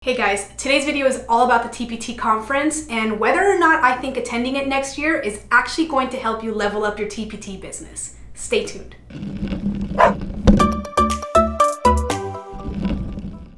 Hey guys, today's video is all about the TPT Conference and whether or not I think attending it next year is actually going to help you level up your TPT business. Stay tuned.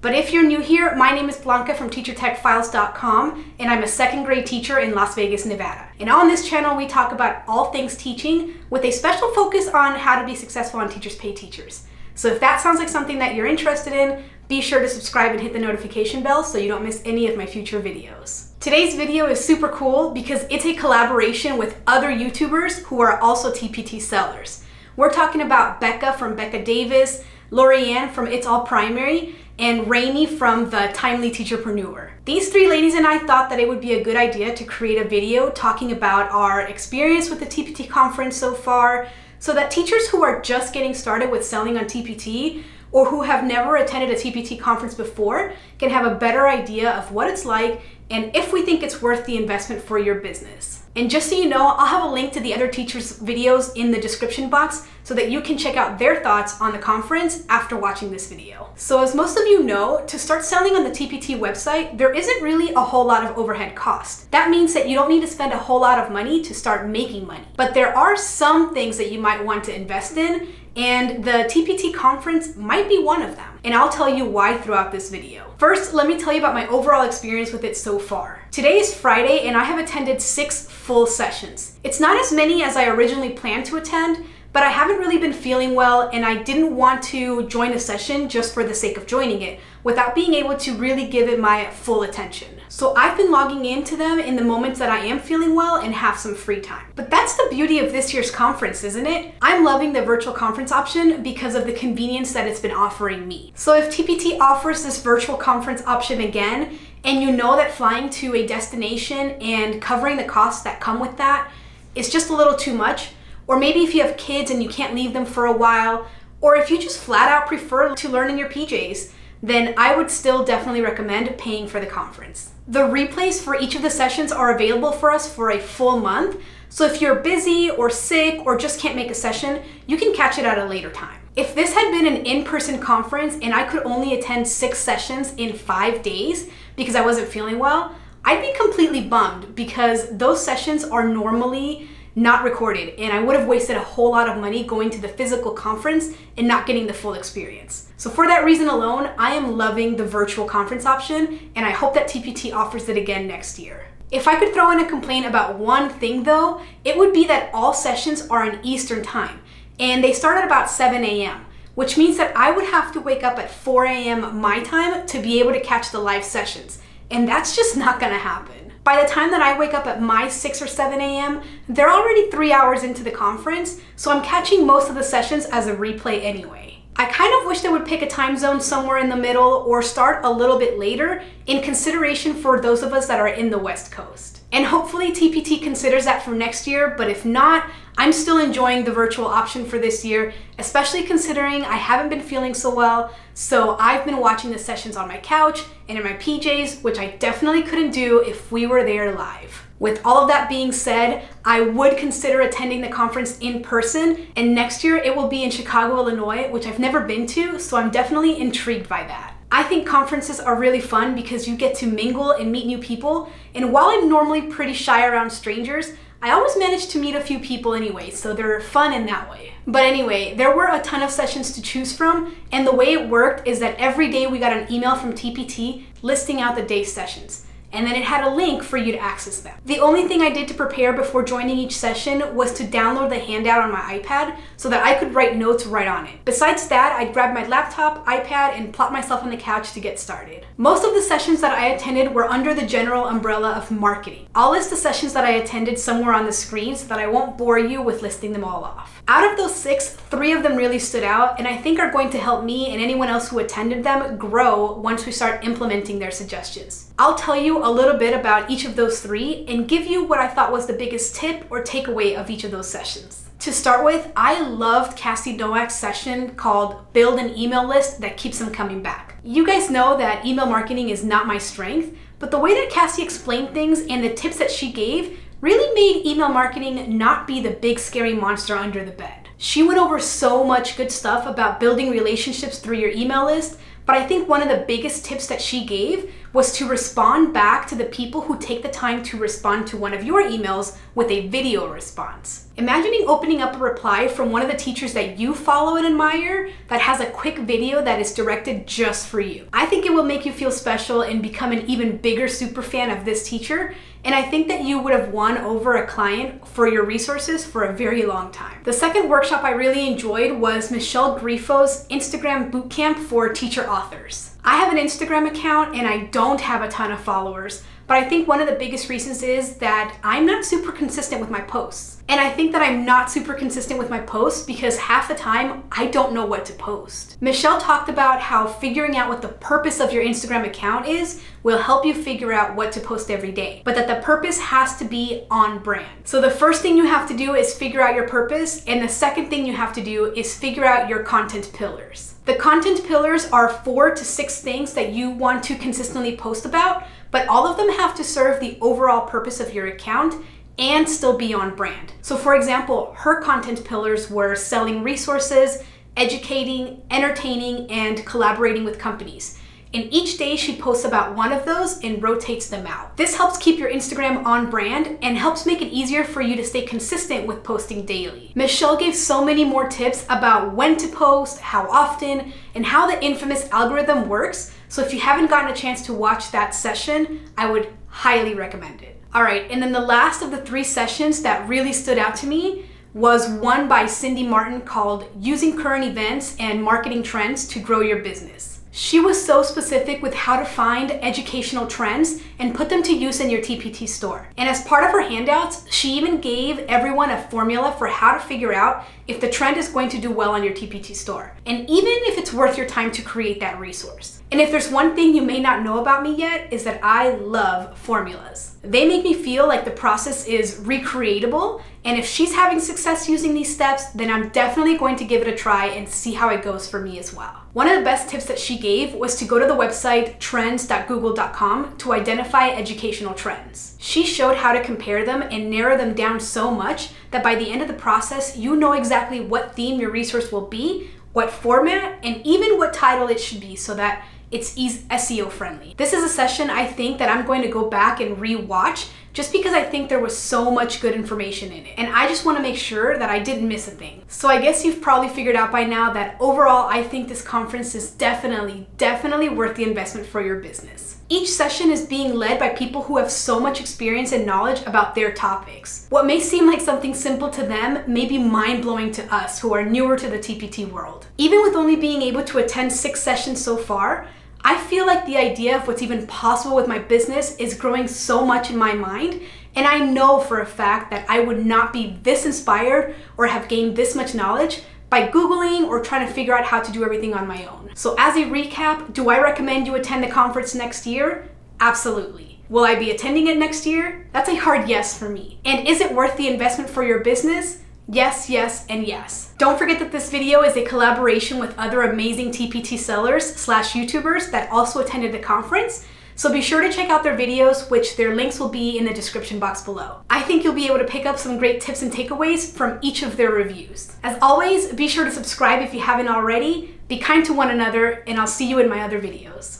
But if you're new here, my name is Blanca from teachertechfiles.com and I'm a second grade teacher in Las Vegas, Nevada. And on this channel, we talk about all things teaching with a special focus on how to be successful on Teachers Pay Teachers. So if that sounds like something that you're interested in, be sure to subscribe and hit the notification bell so you don't miss any of my future videos. Today's video is super cool because it's a collaboration with other YouTubers who are also TPT sellers. We're talking about Becca from Becca Davis, Lorianne from It's All Primary, and Rainey from the Timely Teacherpreneur. These three ladies and I thought that it would be a good idea to create a video talking about our experience with the TPT conference so far, so that teachers who are just getting started with selling on TPT or who have never attended a TPT conference before can have a better idea of what it's like and if we think it's worth the investment for your business. And just so you know, I'll have a link to the other teachers' videos in the description box so that you can check out their thoughts on the conference after watching this video. So as most of you know, to start selling on the TPT website, there isn't really a whole lot of overhead cost. That means that you don't need to spend a whole lot of money to start making money. But there are some things that you might want to invest in, and the TPT conference might be one of them. And I'll tell you why throughout this video. First, let me tell you about my overall experience with it so far. Today is Friday and I have attended 6 full sessions. It's not as many as I originally planned to attend, but I haven't really been feeling well and I didn't want to join a session just for the sake of joining it without being able to really give it my full attention. So I've been logging into them in the moments that I am feeling well and have some free time. But that's the beauty of this year's conference, isn't it? I'm loving the virtual conference option because of the convenience that it's been offering me. So if TPT offers this virtual conference option again, and you know that flying to a destination and covering the costs that come with that is just a little too much, or maybe if you have kids and you can't leave them for a while, or if you just flat out prefer to learn in your PJs, then I would still definitely recommend paying for the conference. The replays for each of the sessions are available for us for a full month, so if you're busy or sick or just can't make a session, you can catch it at a later time. If this had been an in-person conference and I could only attend 6 sessions in 5 days because I wasn't feeling well, I'd be completely bummed because those sessions are normally not recorded and I would have wasted a whole lot of money going to the physical conference and not getting the full experience. So for that reason alone, I am loving the virtual conference option and I hope that TPT offers it again next year. If I could throw in a complaint about one thing though, it would be that all sessions are in Eastern time and they start at about 7 a.m., which means that I would have to wake up at 4 a.m. my time to be able to catch the live sessions. And that's just not gonna happen. By the time that I wake up at my 6 or 7 a.m., they're already 3 hours into the conference, so I'm catching most of the sessions as a replay anyway. I kind of wish they would pick a time zone somewhere in the middle or start a little bit later in consideration for those of us that are in the West Coast. And hopefully TPT considers that for next year, but if not, I'm still enjoying the virtual option for this year, especially considering I haven't been feeling so well, so I've been watching the sessions on my couch and in my PJs, which I definitely couldn't do if we were there live. With all of that being said, I would consider attending the conference in person, and next year it will be in Chicago, Illinois, which I've never been to, so I'm definitely intrigued by that. I think conferences are really fun because you get to mingle and meet new people, and while I'm normally pretty shy around strangers, I always manage to meet a few people anyway, so they're fun in that way. But anyway, there were a ton of sessions to choose from, and the way it worked is that every day we got an email from TPT listing out the day's sessions. And then it had a link for you to access them. The only thing I did to prepare before joining each session was to download the handout on my iPad so that I could write notes right on it. Besides that, I'd grab my laptop, iPad, and plop myself on the couch to get started. Most of the sessions that I attended were under the general umbrella of marketing. I'll list the sessions that I attended somewhere on the screen so that I won't bore you with listing them all off. Out of those 6, 3 of them really stood out and I think are going to help me and anyone else who attended them grow once we start implementing their suggestions. I'll tell you a little bit about each of those 3 and give you what I thought was the biggest tip or takeaway of each of those sessions. To start with, I loved Cassie Nowak's session called Build an Email List That Keeps Them Coming Back. You guys know that email marketing is not my strength, but the way that Cassie explained things and the tips that she gave really made email marketing not be the big scary monster under the bed. She went over so much good stuff about building relationships through your email list, but I think one of the biggest tips that she gave was to respond back to the people who take the time to respond to one of your emails with a video response. Imagining opening up a reply from one of the teachers that you follow and admire that has a quick video that is directed just for you. I think it will make you feel special and become an even bigger super fan of this teacher, and I think that you would have won over a client for your resources for a very long time. The second workshop I really enjoyed was Michelle Grifo's Instagram Bootcamp for teacher authors. I have an Instagram account and I don't have a ton of followers, but I think one of the biggest reasons is that I'm not super consistent with my posts. And I think that I'm not super consistent with my posts because half the time I don't know what to post. Michelle talked about how figuring out what the purpose of your Instagram account is will help you figure out what to post every day, but that the purpose has to be on brand. So the first thing you have to do is figure out your purpose, and the second thing you have to do is figure out your content pillars. The content pillars are 4 to 6 things that you want to consistently post about, but all of them have to serve the overall purpose of your account and still be on brand. So for example, her content pillars were selling resources, educating, entertaining, and collaborating with companies. And each day she posts about one of those and rotates them out. This helps keep your Instagram on brand and helps make it easier for you to stay consistent with posting daily. Michelle gave so many more tips about when to post, how often, and how the infamous algorithm works. So if you haven't gotten a chance to watch that session, I would highly recommend it. All right, and then the last of the 3 sessions that really stood out to me was one by Cindy Martin called Using Current Events and Marketing Trends to Grow Your Business. She was so specific with how to find educational trends and put them to use in your TPT store. And as part of her handouts, she even gave everyone a formula for how to figure out if the trend is going to do well on your TPT store, and even if it's worth your time to create that resource. And if there's one thing you may not know about me yet, is that I love formulas. They make me feel like the process is recreatable, and if she's having success using these steps, then I'm definitely going to give it a try and see how it goes for me as well. One of the best tips that she gave was to go to the website trends.google.com to identify educational trends. She showed how to compare them and narrow them down so much that by the end of the process, you know exactly what theme your resource will be, what format, and even what title it should be so that it's SEO friendly. This is a session I think that I'm going to go back and re-watch just because I think there was so much good information in it. And I just want to make sure that I didn't miss a thing. So I guess you've probably figured out by now that overall, I think this conference is definitely worth the investment for your business. Each session is being led by people who have so much experience and knowledge about their topics. What may seem like something simple to them may be mind-blowing to us who are newer to the TPT world. Even with only being able to attend 6 sessions so far, I feel like the idea of what's even possible with my business is growing so much in my mind, and I know for a fact that I would not be this inspired or have gained this much knowledge by Googling or trying to figure out how to do everything on my own. So as a recap, do I recommend you attend the conference next year? Absolutely. Will I be attending it next year? That's a hard yes for me. And is it worth the investment for your business? Yes, yes, and yes. Don't forget that this video is a collaboration with other amazing TPT sellers / YouTubers that also attended the conference. So be sure to check out their videos, which their links will be in the description box below. I think you'll be able to pick up some great tips and takeaways from each of their reviews. As always, be sure to subscribe if you haven't already. Be kind to one another, and I'll see you in my other videos.